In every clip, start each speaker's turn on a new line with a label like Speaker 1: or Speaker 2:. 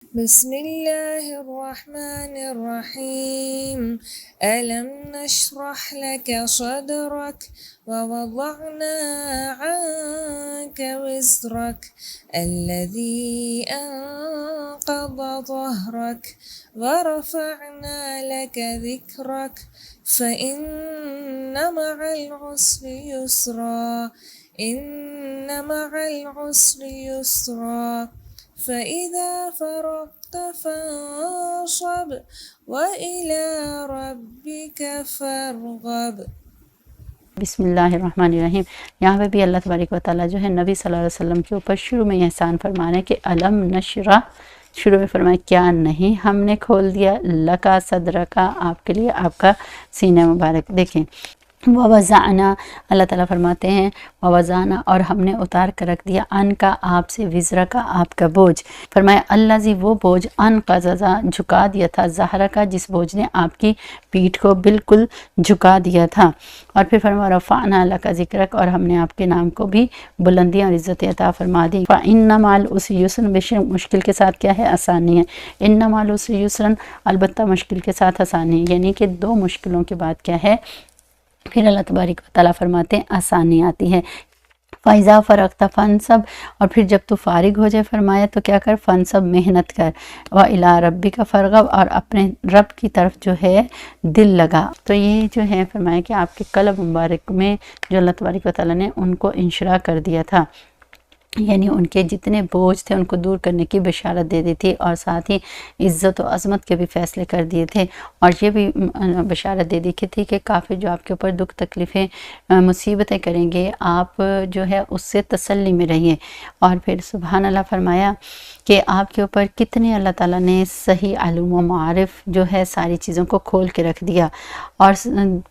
Speaker 1: بسم الله الرحمن الرحيم. ألم نشرح لك صدرك ووضعنا عنك وزرك الذي أنقض ظهرك ورفعنا لك ذكرك فإن مع العسر يسرا إن مع العسر يسرا فإذا فرغت فانصب وإلى ربك فارغب.
Speaker 2: بسم اللہ الرحمن الرحیم۔ یہاں پہ بھی اللہ تبارک و تعالیٰ جو ہے نبی صلی اللہ علیہ وسلم کے اوپر شروع میں احسان فرمانا ہے کہ علم نشرح، شروع میں فرمایا کیا نہیں ہم نے کھول دیا لکا صدرکا، آپ کے لیے آپ کا سینہ مبارک۔ دیکھیں وَوَزَعْنَا، اللہ تعالیٰ فرماتے ہیں وَوَزَعْنَا، اور ہم نے اتار کر رکھ دیا ان کا آپ سے وزر کا آپ کا بوجھ۔ فرمایا الذی، وہ بوجھ انقضا، جھکا دیا تھا، ظہر کا، جس بوجھ نے آپ کی پیٹھ کو بالکل جھکا دیا تھا۔ اور پھر فرمایا رفعنا لک ذکرک، اور ہم نے آپ کے نام کو بھی بلندیاں اور عزت عطا فرما دی۔ فإن مع العسر یسرا، بے شک مشکل کے ساتھ کیا ہے؟ آسانی ہے۔ ان مع العسر یسرا، البتہ مشکل کے ساتھ آسانی ہے، یعنی کہ دو مشکلوں کے بعد کیا ہے؟ پھر اللہ تبارک و تعالیٰ فرماتے ہیں آسانی آتی ہے۔ فَإِذَا فَرَغْتَ فَانْصَبْ، اور پھر جب تو فارغ ہو جائے فرمایا تو کیا کر؟ فَانْصَبْ، محنت کر۔ وَإِلَىٰ رَبِّكَ فَارْغَب، اور اپنے رب کی طرف جو ہے دل لگا۔ تو یہ جو ہے فرمایا کہ آپ کے قلب مبارک میں جو اللہ تبارک و تعالیٰ نے ان کو انشراح کر دیا تھا، یعنی ان کے جتنے بوجھ تھے ان کو دور کرنے کی بشارت دے دی تھی، اور ساتھ ہی عزت و عظمت کے بھی فیصلے کر دیے تھے، اور یہ بھی بشارت دے دی تھی کہ کافر جو آپ کے اوپر دکھ تکلیفیں مصیبتیں کریں گے، آپ جو ہے اس سے تسلی میں رہیے۔ اور پھر سبحان اللہ فرمایا کہ آپ کے اوپر کتنے اللہ تعالیٰ نے صحیح علوم و معارف جو ہے ساری چیزوں کو کھول کے رکھ دیا، اور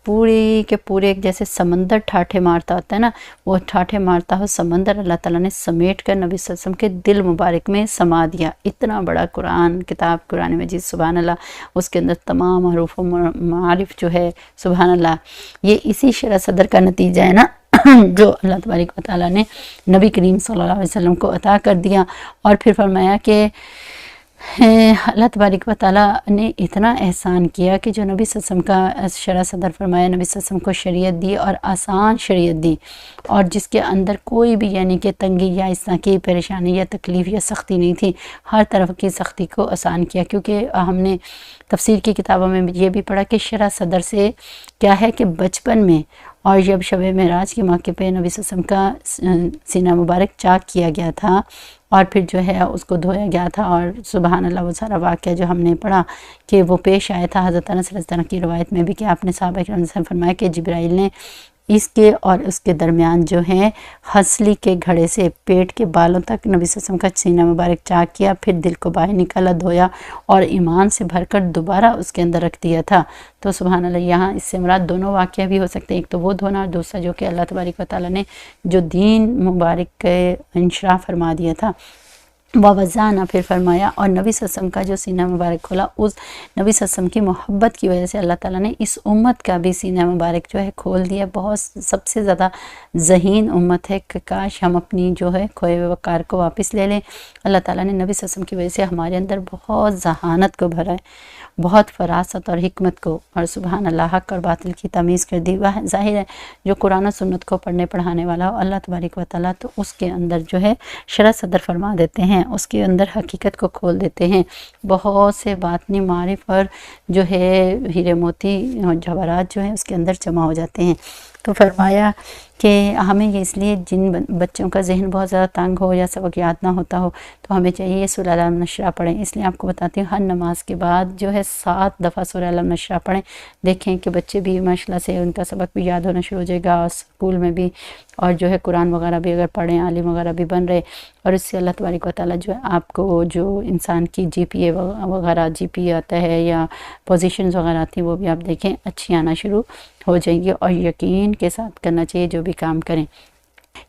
Speaker 2: پوری کے پورے جیسے سمندر ٹھاٹھے مارتا ہوتا ہے نا، وہ ٹھاٹھے مارتا ہو سمندر اللہ تعالیٰ نے سمیٹ کر نبی صلی اللہ علیہ وسلم کے دل مبارک میں سما دیا۔ اتنا بڑا قرآن کتاب قرآن مجید سبحان اللہ، اس کے اندر تمام حروف و معارف جو ہے سبحان اللہ، یہ اسی شرح صدر کا نتیجہ ہے نا جو اللہ تبارک و تعالیٰ نے نبی کریم صلی اللہ علیہ وسلم کو عطا کر دیا۔ اور پھر فرمایا کہ اللہ تبارک و تعالیٰ نے اتنا احسان کیا کہ جو نبی صلی اللہ علیہ وسلم کا شرح صدر فرمایا، نبی صلی اللہ علیہ وسلم کو شریعت دی اور آسان شریعت دی، اور جس کے اندر کوئی بھی یعنی کہ تنگی یا اس طرح کی پریشانی یا تکلیف یا سختی نہیں تھی، ہر طرف کی سختی کو آسان کیا۔ کیونکہ ہم نے تفسیر کی کتابوں میں یہ بھی پڑھا کہ شرح صدر سے کیا ہے کہ بچپن میں اور جب شب معراج کے موقع پہ نبی صلی اللہ علیہ وسلم کا سینہ مبارک چاک کیا گیا تھا، اور پھر جو ہے اس کو دھویا گیا تھا، اور سبحان اللہ وہ سارا واقعہ جو ہم نے پڑھا کہ وہ پیش آیا تھا حضرت انس رضی اللہ عنہ کی روایت میں بھی کہ آپ نے صحابہ کرام سے فرمایا کہ جبرائیل نے اس کے اور اس کے درمیان جو ہے ہنسلی کے گھڑے سے پیٹ کے بالوں تک نبی صلی اللہ علیہ وسلم کا سینہ مبارک چاک کیا، پھر دل کو باہر نکالا، دھویا، اور ایمان سے بھر کر دوبارہ اس کے اندر رکھ دیا تھا۔ تو سبحان اللہ یہاں اس سے مراد دونوں واقعہ بھی ہو سکتے ہیں، ایک تو وہ دھونا، اور دوسرا جو کہ اللہ تبارک و تعالیٰ نے جو دین مبارک کے انشراح فرما دیا تھا۔ وَوَزَعْنَا، پھر فرمایا، اور نبی صلی اللہ علیہ وسلم کا جو سینہ مبارک کھولا، اس نبی صلی اللہ علیہ وسلم کی محبت کی وجہ سے اللہ تعالیٰ نے اس امت کا بھی سینہ مبارک جو ہے کھول دیا۔ بہت سب سے زیادہ ذہین امت ہے کہ کاش ہم اپنی جو ہے کھوئے ہوئے وقار کو واپس لے لیں۔ اللہ تعالیٰ نے نبی صلی اللہ علیہ وسلم کی وجہ سے ہمارے اندر بہت ذہانت کو بھرا ہے، بہت فراست اور حکمت کو، اور سبحان اللہ حق اور باطل کی تمیز کر دی۔ وہ ظاہر ہے جو قرآن و سنت کو پڑھنے پڑھانے والا ہو اللہ تبارک و تعالیٰ تو اس کے اندر جو ہے شرح صدر فرما دیتے ہیں، اس کے اندر حقیقت کو کھول دیتے ہیں، بہت سے باطنی معارف اور جو ہے ہیرے موتی جواہرات جو ہیں اس کے اندر جمع ہو جاتے ہیں۔ تو فرمایا کہ ہمیں یہ اس لیے جن بچوں کا ذہن بہت زیادہ تنگ ہو یا سبق یاد نہ ہوتا ہو تو ہمیں چاہیے سورہ علم نشرہ پڑھیں۔ اس لیے آپ کو بتاتی ہوں ہر نماز کے بعد جو ہے 7 دفعہ سورہ علم نشرہ پڑھیں، دیکھیں کہ بچے بھی ماشاءاللہ سے ان کا سبق بھی یاد ہونا شروع ہو جائے گا، اور اسکول میں بھی اور جو ہے قرآن وغیرہ بھی اگر پڑھیں، عالم وغیرہ بھی بن رہے، اور اس سے اللہ تبارک و تعالیٰ جو ہے آپ کو جو انسان کی جی پی اے وغیرہ جی پی اے آتا ہے یا پوزیشنز وغیرہ آتی ہیں وہ بھی آپ دیکھیں اچھی آنا شروع ہو جائیں گی، اور یقین کے ساتھ کرنا چاہیے جو بھی کام کریں۔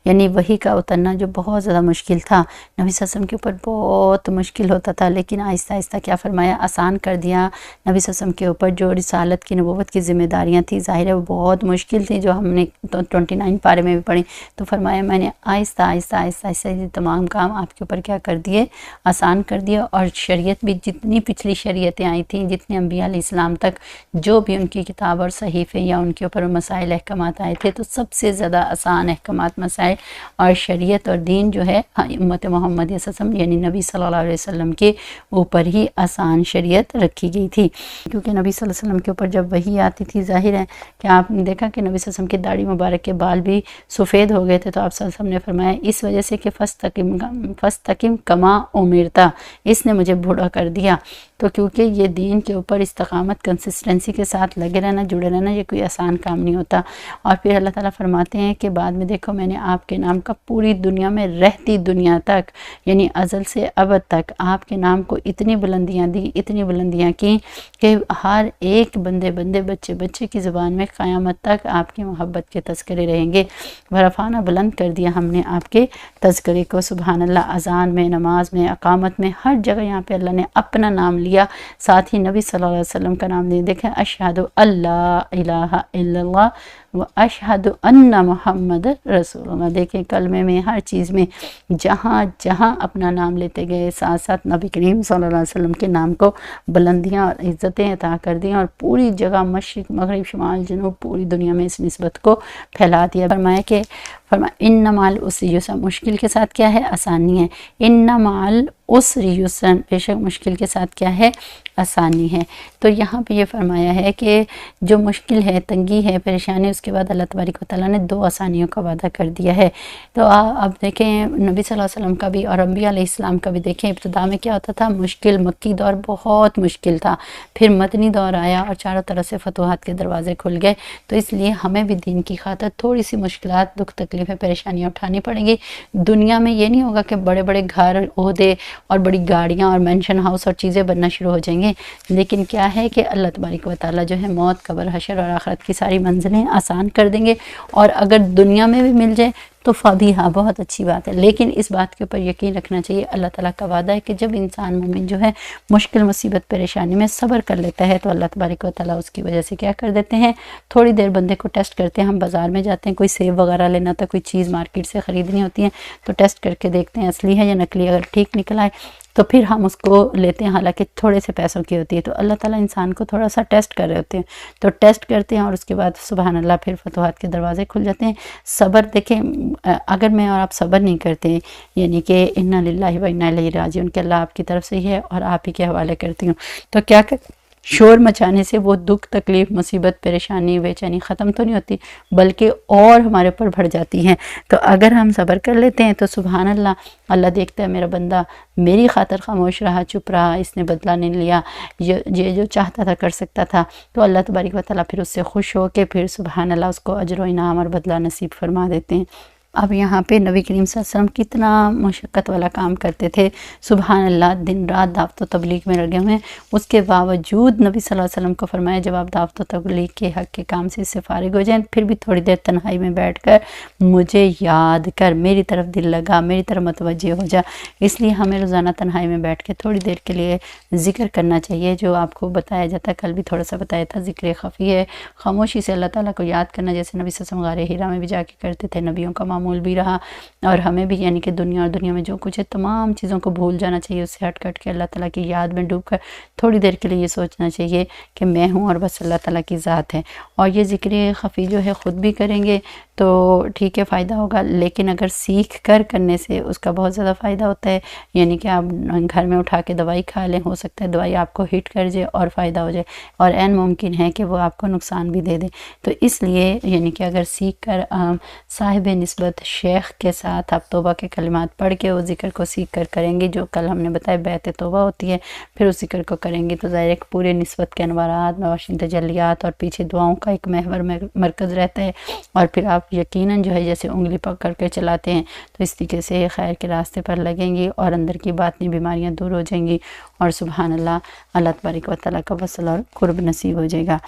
Speaker 2: یعنی وحی کا اترنا جو بہت زیادہ مشکل تھا، نبی صلی اللہ علیہ وسلم کے اوپر بہت مشکل ہوتا تھا، لیکن آہستہ آہستہ کیا فرمایا، آسان کر دیا نبی صلی اللہ علیہ وسلم کے اوپر جو رسالت کی، نبوت کی ذمہ داریاں تھیں، ظاہر ہے وہ بہت مشکل تھی، جو ہم نے 29 پارے میں بھی پڑھی، تو فرمایا میں نے آہستہ آہستہ آہستہ آہستہ یہ تمام کام آپ کے اوپر کیا کر دیے، آسان کر دیا۔ اور شریعت بھی جتنی پچھلی شریعتیں آئی تھیں، جتنے انبیاء علیہ السلام تک جو بھی ان کی کتاب اور صحیفے یا ان کے اوپر مسائل احکامات آئے تھے، تو سب سے زیادہ آسان احکامات، مسائل اور شریعت اور دین جو ہے امت محمدیہ صلی اللہ علیہ وسلم یعنی نبی صلی اللہ علیہ وسلم کے اوپر ہی آسان شریعت رکھی گئی تھی، کیونکہ نبی صلی اللہ علیہ وسلم کے اوپر جب وحی آتی تھی، ظاہر ہے کہ آپ نے دیکھا کہ نبی صلی اللہ علیہ وسلم کی داڑھی مبارک کے بال بھی سفید ہو گئے تھے، تو آپ صلی اللہ علیہ وسلم نے فرمایا اس وجہ سے کہ فَاسْتَقِمْ کما اُمِرْتَ، اس نے مجھے بوڑھا کر دیا۔ تو کیونکہ یہ دین کے اوپر استقامت، کنسسٹنسی کے ساتھ لگے رہنا، جڑے رہنا، یہ کوئی آسان کام نہیں ہوتا۔ اور پھر اللہ تعالیٰ فرماتے ہیں کہ بعد میں دیکھو میں نے آپ کے نام کا پوری دنیا میں رہتی دنیا تک، یعنی ازل سے ابد تک آپ کے نام کو اتنی بلندیاں دی، اتنی بلندیاں کی کہ ہر ایک بندے بچے کی زبان میں قیامت تک آپ کی محبت کے تذکرے رہیں گے۔ ورفعنا، بلند کر دیا ہم نے آپ کے تذکرے کو، سبحان اللہ، اذان میں، نماز میں، اقامت میں، ہر جگہ یہاں پہ اللہ نے اپنا نام لیا، ساتھ ہی نبی صلی اللہ علیہ وسلم کا نام لیا۔ دیکھیں اشہد اللہ الہ الا اللہ واشہد ان محمد رسول اللہ، دیکھیں کلمے میں، ہر چیز میں، جہاں جہاں اپنا نام لیتے گئے، ساتھ ساتھ نبی کریم صلی اللہ علیہ وسلم کے نام کو بلندیاں اور عزتیں عطا کر دیں، اور پوری جگہ مشرق مغرب شمال جنوب پوری دنیا میں اس نسبت کو پھیلا دیا۔ فرمایا ان مع العسر یسرا، مشکل کے ساتھ کیا ہے، آسانی ہے۔ ان مع العسر یسرا، بے شک مشکل کے ساتھ کیا ہے، آسانی ہے۔ تو یہاں پہ یہ فرمایا ہے کہ جو مشکل ہے، تنگی ہے، پریشانی، اس کے بعد اللہ تبارک و تعالیٰ نے 2 آسانیوں کا وعدہ کر دیا ہے۔ تو اب دیکھیں نبی صلی اللہ علیہ وسلم کا بھی اور انبیاء علیہ السلام کا بھی، دیکھیں ابتدا میں کیا ہوتا تھا، مشکل، مکی دور بہت مشکل تھا، پھر مدنی دور آیا اور چاروں طرف سے فتوحات کے دروازے کھل گئے۔ تو اس لیے ہمیں بھی دین کی خاطر تھوڑی سی مشکلات، دکھ تکلیفیں، پریشانیاں اٹھانی پڑیں گی۔ دنیا میں یہ نہیں ہوگا کہ بڑے بڑے گھر، عہدے اور بڑی گاڑیاں اور مینشن ہاؤس اور چیزیں بننا شروع ہو جائیں گے، لیکن کیا ہے کہ اللہ تبارک و تعالیٰ جو ہے موت، قبر، حشر اور آخرت کی ساری منزلیں آسان کر دیں گے، اور اگر دنیا میں بھی مل جائے تو فبیہا، بہت اچھی بات ہے۔ لیکن اس بات کے اوپر یقین رکھنا چاہیے، اللہ تعالیٰ کا وعدہ ہے کہ جب انسان مومن جو ہے مشکل، مصیبت، پریشانی میں صبر کر لیتا ہے تو اللہ تبارک و تعالیٰ اس کی وجہ سے کیا کر دیتے ہیں، تھوڑی دیر بندے کو ٹیسٹ کرتے ہیں۔ ہم بازار میں جاتے ہیں، کوئی سیب وغیرہ لینا ہوتا ہے، کوئی چیز مارکیٹ سے خریدنی ہوتی ہے، تو ٹیسٹ کر کے دیکھتے ہیں اصلی ہے یا نکلی، اگر ٹھیک نکل آئے تو پھر ہم اس کو لیتے ہیں، حالانکہ تھوڑے سے پیسوں کی ہوتی ہے۔ تو اللہ تعالیٰ انسان کو تھوڑا سا ٹیسٹ کر رہے ہوتے ہیں، تو ٹیسٹ کرتے ہیں، اور اس کے بعد سبحان اللہ پھر فتوحات کے دروازے کھل جاتے ہیں۔ صبر، دیکھیں اگر میں اور آپ صبر نہیں کرتے، یعنی کہ انا للہ و انا الیہ راجعون، کہ اللہ آپ کی طرف سے ہی ہے اور آپ ہی کے حوالے کرتی ہوں، تو کیا شور مچانے سے وہ دکھ، تکلیف، مصیبت، پریشانی، بے چینی ختم تو نہیں ہوتی، بلکہ اور ہمارے اوپر بڑھ جاتی ہیں۔ تو اگر ہم صبر کر لیتے ہیں تو سبحان اللہ، اللہ دیکھتا ہے میرا بندہ میری خاطر خاموش رہا، چپ رہا، اس نے بدلہ نہیں لیا، یہ جو چاہتا تھا کر سکتا تھا، تو اللہ تبارک و تعالیٰ پھر اس سے خوش ہو کے پھر سبحان اللہ اس کو اجر و انعام اور بدلہ نصیب فرما دیتے ہیں۔ اب یہاں پہ نبی کریم صلی اللہ علیہ وسلم کتنا مشقت والا کام کرتے تھے، سبحان اللہ، دن رات دعوت و تبلیغ میں لگے ہوئے ہیں، اس کے باوجود نبی صلی اللہ علیہ وسلم کو فرمایا جب آپ دعوت و تبلیغ کے حق کے کام سے فارغ ہو جائیں پھر بھی تھوڑی دیر تنہائی میں بیٹھ کر مجھے یاد کر، میری طرف دل لگا، میری طرف متوجہ ہو جا۔ اس لیے ہمیں روزانہ تنہائی میں بیٹھ کے تھوڑی دیر کے لیے ذکر کرنا چاہیے، جو آپ کو بتایا جاتا ہے، کل بھی تھوڑا سا بتایا تھا، ذکر خفی ہے، خاموشی سے اللہ تعالیٰ کو یاد کرنا، جیسے نبی صلی اللہ علیہ وسلم غار حرا میں بھی جا کے کرتے تھے، نبیوں کا معمول بھی رہا، اور ہمیں بھی یعنی کہ دنیا اور دنیا میں جو کچھ ہے تمام چیزوں کو بھول جانا چاہیے، اس سے ہٹ کٹ کے اللہ تعالیٰ کی یاد میں ڈوب کر تھوڑی دیر کے لیے یہ سوچنا چاہیے کہ میں ہوں اور بس اللہ تعالیٰ کی ذات ہے۔ اور یہ ذکر خفی جو ہے خود بھی کریں گے تو ٹھیک ہے، فائدہ ہوگا، لیکن اگر سیکھ کر کرنے سے اس کا بہت زیادہ فائدہ ہوتا ہے، یعنی کہ آپ گھر میں اٹھا کے دوائی کھا لیں، ہو سکتا ہے دوائی آپ کو ہٹ کر جائے اور فائدہ ہو جائے، اور عین ممکن ہے کہ وہ آپ کو نقصان بھی دے دے۔ تو اس لیے یعنی کہ اگر سیکھ کر صاحب نسبت شیخ کے ساتھ آپ توبہ کے کلمات پڑھ کے اس ذکر کو سیکھ کر کریں گے، جو کل ہم نے بتایا بیعت توبہ ہوتی ہے، پھر اس ذکر کو کریں گے تو ظاہر ایک پورے نسبت کے انوارات، مواشن تجلیات اور پیچھے دعاؤں کا ایک محور مرکز رہتا ہے، اور پھر آپ یقیناً جو ہے جیسے انگلی پکڑ کے چلاتے ہیں تو اس طریقے سے خیر کے راستے پر لگیں گی اور اندر کی باطنی بیماریاں دور ہو جائیں گی، اور سبحان اللہ، اللہ تبارک و تعالیٰ کا وصل اور قرب نصیب ہو جائے گا۔